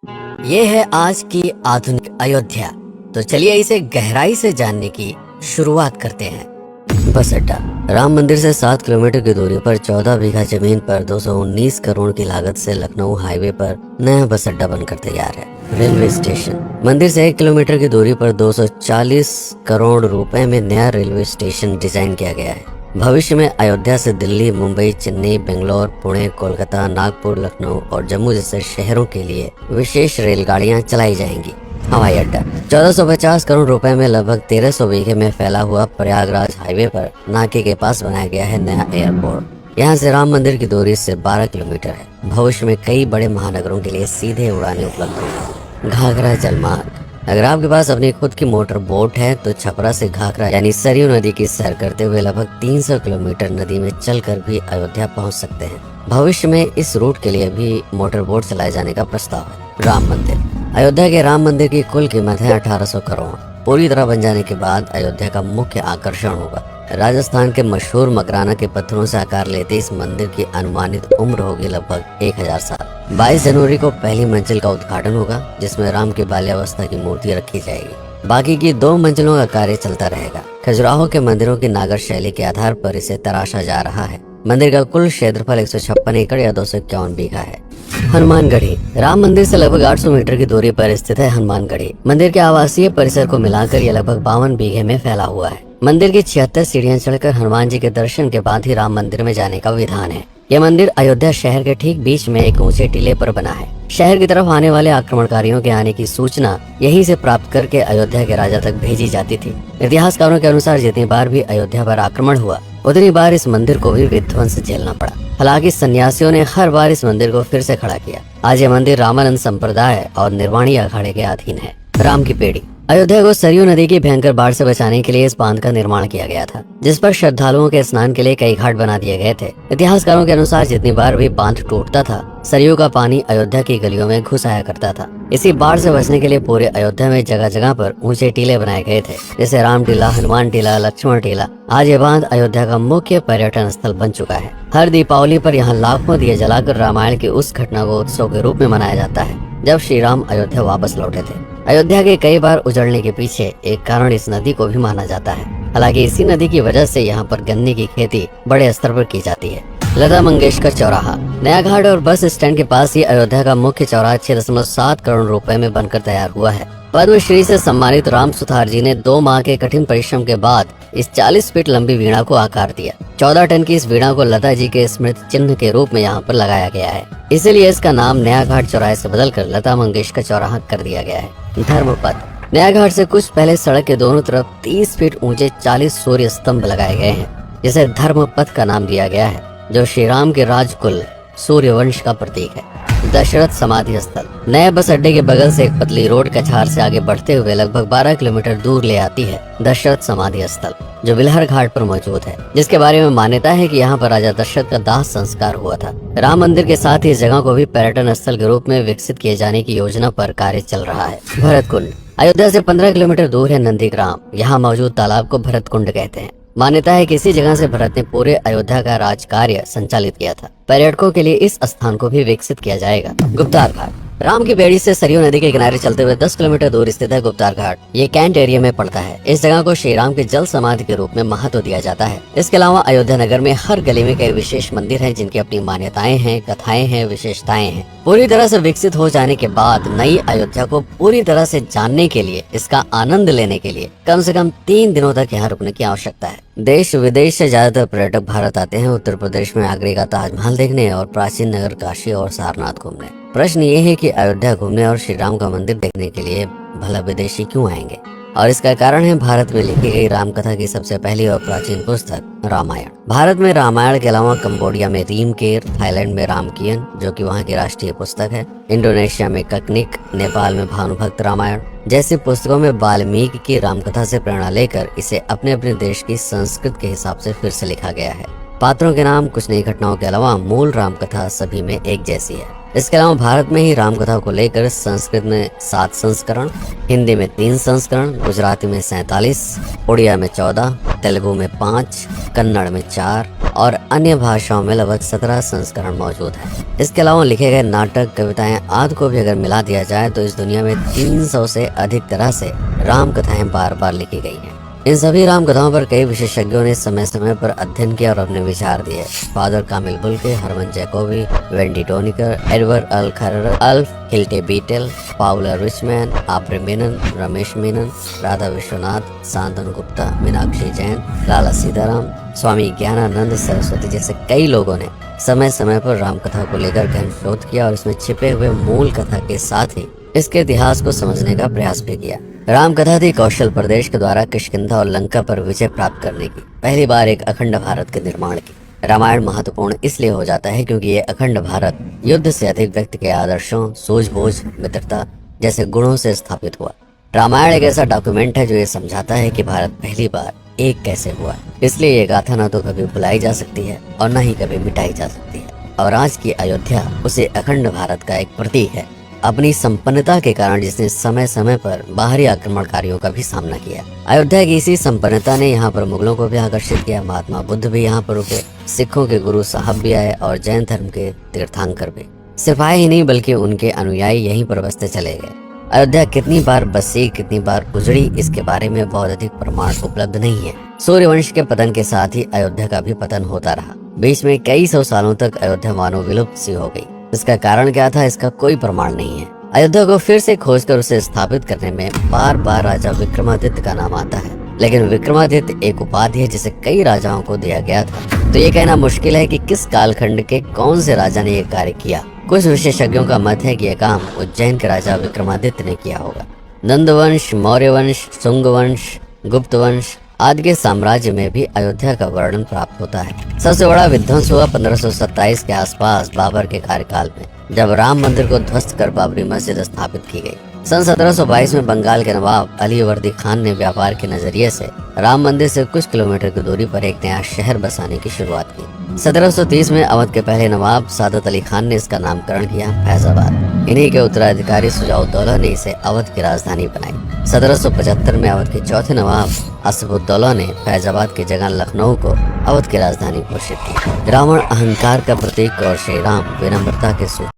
ये है आज की आधुनिक अयोध्या। तो चलिए इसे गहराई से जानने की शुरुआत करते हैं। बस अड्डा। राम मंदिर से 7 किलोमीटर की दूरी पर 14 बीघा जमीन पर 219 करोड़ की लागत से लखनऊ हाईवे पर नया बस अड्डा बनकर तैयार है। Railway station. मंदिर से 1 किलोमीटर की दूरी पर 240 करोड़ रुपए में नया रेलवे स्टेशन डिजाइन किया गया है। भविष्य में अयोध्या से दिल्ली, मुंबई, चेन्नई, बेंगलोर, पुणे, कोलकाता, नागपुर, लखनऊ और जम्मू जैसे शहरों के लिए विशेष रेलगाड़ियां चलाई जाएंगी। हवाई अड्डा। 1450 करोड़ रुपए में लगभग 1300 बीघे में फैला हुआ प्रयागराज हाईवे पर नाके के पास बनाया गया है नया एयरपोर्ट। यहाँ से राम मंदिर की दूरी से 12 किलोमीटर है। भविष्य में कई बड़े महानगरों के लिए सीधे उड़ानें उपलब्ध होंगी। घाघरा जलमार्ग। अगर आपके पास अपनी खुद की मोटर बोट है तो छपरा से घाघरा यानी सरयू नदी की सैर करते हुए लगभग 300 किलोमीटर नदी में चलकर भी अयोध्या पहुंच सकते हैं। भविष्य में इस रूट के लिए भी मोटर बोट चलाए जाने का प्रस्ताव है। राम मंदिर। अयोध्या के राम मंदिर की कुल कीमत है 1800 करोड़। पूरी तरह बन जाने के बाद अयोध्या का मुख्य आकर्षण होगा। राजस्थान के मशहूर मकराना के पत्थरों से आकार लेते इस मंदिर की अनुमानित उम्र होगी लगभग 1000 साल। 22 जनवरी को पहली मंजिल का उद्घाटन होगा, जिसमें राम की बाल्यावस्था की मूर्ति रखी जाएगी। बाकी की 2 मंजिलों का कार्य चलता रहेगा। खजुराहो के मंदिरों की नागर शैली के आधार पर इसे तराशा जा रहा है। मंदिर का कुल क्षेत्रफल 156 एकड़ या 251 बीघा है। हनुमानगढ़ी। राम मंदिर से लगभग 800 मीटर की दूरी पर स्थित है हनुमानगढ़ी। मंदिर के आवासीय परिसर को मिलाकर यह लगभग 52 बीघे में फैला हुआ है। मंदिर की 76 सीढ़ियां चढ़कर हनुमान जी के दर्शन के बाद ही राम मंदिर में जाने का विधान है। यह मंदिर अयोध्या शहर के ठीक बीच में एक ऊंचे टीले पर बना है। शहर की तरफ आने वाले आक्रमणकारियों के आने की सूचना यहीं से प्राप्त करके अयोध्या के राजा तक भेजी जाती थी। इतिहासकारों के अनुसार जितनी बार भी अयोध्या पर आक्रमण हुआ उतनी बार इस मंदिर को भी विध्वंस झेलना पड़ा। हालांकि सन्यासियों ने हर बार इस मंदिर को फिर से खड़ा किया। आज ये मंदिर रामानंद संप्रदाय और निर्वाणी अखाड़े के अधीन है। राम की पेड़ी। अयोध्या को सरयू नदी की भयंकर बाढ़ से बचाने के लिए इस बांध का निर्माण किया गया था, जिस पर श्रद्धालुओं के स्नान के लिए कई घाट बना दिए गए थे। इतिहासकारों के अनुसार जितनी बार भी बांध टूटता था, सरयू का पानी अयोध्या की गलियों में घुस आया करता था। इसी बाढ़ से बचने के लिए पूरे अयोध्या में जगह जगह पर ऊंचे टीले बनाए गए थे, जैसे राम टीला, हनुमान टीला, लक्ष्मण टीला। आज ये बांध अयोध्या का मुख्य पर्यटन स्थल बन चुका है। हर दीपावली पर यहाँ लाखों दिए जलाकर रामायण की उस घटना को उत्सव के रूप में मनाया जाता है जब श्री राम अयोध्या वापस लौटे थे। अयोध्या के कई बार उजड़ने के पीछे एक कारण इस नदी को भी माना जाता है। हालांकि इसी नदी की वजह से यहाँ पर गन्ने की खेती बड़े स्तर पर की जाती है। लता मंगेशकर चौराहा। नया घाट और बस स्टैंड के पास ही अयोध्या का मुख्य चौराहा 6.7 करोड़ रुपए में बनकर तैयार हुआ है। पद्मश्री से सम्मानित राम सुथार जी ने 2 माह के कठिन परिश्रम के बाद इस 40 फीट लंबी वीणा को आकार दिया। 14 टन की इस वीणा को लता जी के स्मृति चिन्ह के रूप में यहाँ पर लगाया गया है। इसीलिए इसका नाम नया घाट चौराहे से बदलकर लता मंगेशकर चौराहा कर दिया गया है। धर्मपथ। नया घाट से कुछ पहले सड़क के दोनों तरफ 30 फीट ऊंचे 40 सूर्य स्तंभ लगाए गए हैं, जिसे धर्मपथ का नाम दिया गया है, जो श्री राम के राजकुल सूर्यवंश का प्रतीक है। दशरथ समाधि स्थल। नए बस अड्डे के बगल से एक पतली रोड कछार से आगे बढ़ते हुए लगभग 12 किलोमीटर दूर ले आती है दशरथ समाधि स्थल, जो बिलहर घाट पर मौजूद है, जिसके बारे में मान्यता है कि यहाँ पर राजा दशरथ का दाह संस्कार हुआ था। राम मंदिर के साथ ही इस जगह को भी पर्यटन स्थल के रूप में विकसित किए जाने की योजना पर कार्य चल रहा है। भरत कुंड। अयोध्या से 15 किलोमीटर दूर है नंदीग्राम। यहाँ मौजूद तालाब को भरत कुंड कहते हैं। मान्यता है कि इसी जगह से भरत ने पूरे अयोध्या का राज कार्य संचालित किया था। पर्यटकों के लिए इस स्थान को भी विकसित किया जाएगा। गुप्तार घाट। राम की बेड़ी से सरयू नदी के किनारे चलते हुए 10 किलोमीटर दूर स्थित है गुप्तार घाट। ये कैंट एरिया में पड़ता है। इस जगह को श्री राम के जल समाधि के रूप में महत्व दिया जाता है। इसके अलावा अयोध्या नगर में हर गली में कई विशेष मंदिर हैं, जिनकी अपनी मान्यताएं हैं, कथाएं हैं, विशेषताएं हैं। पूरी तरह से विकसित हो जाने के बाद नई अयोध्या को पूरी तरह से जानने के लिए, इसका आनंद लेने के लिए कम से कम 3 दिनों तक यहाँ रुकने की आवश्यकता है। देश विदेश से ज्यादातर पर्यटक भारत आते हैं उत्तर प्रदेश में आगरे का ताजमहल देखने और प्राचीन नगर काशी और सारनाथ घूमने। प्रश्न ये है कि अयोध्या घूमने और श्री राम का मंदिर देखने के लिए भला विदेशी क्यों आएंगे? और इसका कारण है भारत में लिखी गई राम कथा की सबसे पहली और प्राचीन पुस्तक रामायण। भारत में रामायण के अलावा कंबोडिया में रीमकेर, थाईलैंड में रामकियन जो कि वहाँ की राष्ट्रीय पुस्तक है, इंडोनेशिया में ककनिक, नेपाल में भानुभक्त रामायण जैसी पुस्तकों में वाल्मीकि की रामकथा से प्रेरणा लेकर इसे अपने अपने देश की संस्कृत के हिसाब से फिर से लिखा गया है। पात्रों के नाम, कुछ नई घटनाओं के अलावा मूल रामकथा सभी में एक जैसी है। इसके अलावा भारत में ही रामकथा को लेकर संस्कृत में 7 संस्करण, हिंदी में 3 संस्करण, गुजराती में 47, उड़िया में 14, तेलुगु में 5, कन्नड़ में 4 और अन्य भाषाओं में लगभग 17 संस्करण मौजूद है। इसके अलावा लिखे गए नाटक, कविताएं आदि को भी अगर मिला दिया जाए तो इस दुनिया में 300 से अधिक तरह से राम कथाएं बार बार लिखी गई हैं। इन सभी राम कथाओं पर कई विशेषज्ञों ने समय समय पर अध्ययन किया और अपने विचार दिए। Father Camille Bulcke, Hermann Jacobi, Wendy Doniger, Edward अल खरर, Alf Hiltebeitel, Paula Richman, Aubrey Menon, Ramesh Menon, Radha Vishwanath, Shantanu Gupta, Meenakshi Jain, Lala Sitaram, Swami Gyananand Saraswati जैसे कई लोगों ने समय समय पर रामकथा को लेकर गहन शोध किया और इसमें छिपे हुए मूल कथा के साथ ही इसके इतिहास को समझने का प्रयास भी किया। रामकथा थी कौशल प्रदेश के द्वारा किष्किंधा और लंका पर विजय प्राप्त करने की पहली बार एक अखंड भारत के निर्माण की। रामायण महत्वपूर्ण इसलिए हो जाता है क्योंकि ये अखंड भारत युद्ध से अधिक व्यक्ति के आदर्शों, सूझबूझ, मित्रता जैसे गुणों से स्थापित हुआ। रामायण एक ऐसा डॉक्यूमेंट है जो ये समझाता है कि भारत पहली बार एक कैसे हुआ। इसलिए ये गाथा न तो कभी भुलाई जा सकती है और न ही कभी मिटाई जा सकती है। और आज की अयोध्या उसे अखंड भारत का एक प्रतीक है, अपनी संपन्नता के कारण जिसने समय समय पर बाहरी आक्रमणकारियों का भी सामना किया। अयोध्या की इसी संपन्नता ने यहाँ पर मुगलों को भी आकर्षित किया। महात्मा बुद्ध भी यहाँ पर रुके, सिखों के गुरु साहब भी आए और जैन धर्म के तीर्थंकर भी। सिर्फ आए ही नहीं बल्कि उनके अनुयायी यहीं पर बसते चले गए। अयोध्या कितनी बार बसी, कितनी बार उजड़ी, इसके बारे में बहुत अधिक प्रमाण उपलब्ध नहीं है। सूर्यवंश के पतन के साथ ही अयोध्या का भी पतन होता रहा। बीच में कई सौ सालों तक अयोध्या मानो विलुप्त सी हो गई। इसका कारण क्या था, इसका कोई प्रमाण नहीं है। अयोध्या को फिर से खोजकर उसे स्थापित करने में बार बार राजा विक्रमादित्य का नाम आता है, लेकिन विक्रमादित्य एक उपाधि है जिसे कई राजाओं को दिया गया था। तो ये कहना मुश्किल है कि किस कालखंड के कौन से राजा ने यह कार्य किया। कुछ विशेषज्ञों का मत है कि यह काम उज्जैन के राजा विक्रमादित्य ने किया होगा। नंद वंश, मौर्य वंश, शुंग वंश, गुप्त वंश आदि के साम्राज्य में भी अयोध्या का वर्णन प्राप्त होता है। सबसे बड़ा विध्वंस हुआ 1527 के आसपास बाबर के कार्यकाल में, जब राम मंदिर को ध्वस्त कर बाबरी मस्जिद स्थापित की गई। सन 1722 में बंगाल के नवाब अली वर्दी खान ने व्यापार के नजरिए से राम मंदिर से कुछ किलोमीटर की दूरी पर एक नया शहर बसाने की शुरुआत की। 1730 में अवध के पहले नवाब सादत अली खान ने इसका नामकरण किया फैजाबाद। इन्हीं के उत्तराधिकारी सुजाउद्दौला ने इसे अवध की राजधानी बनाई। 1775 में अवध के चौथे नवाब असफुद्दौला ने फैजाबाद की जगह लखनऊ को अवध की राजधानी घोषित की। रावण अहंकार का प्रतीक और श्री राम विनम्रता के सूत्र।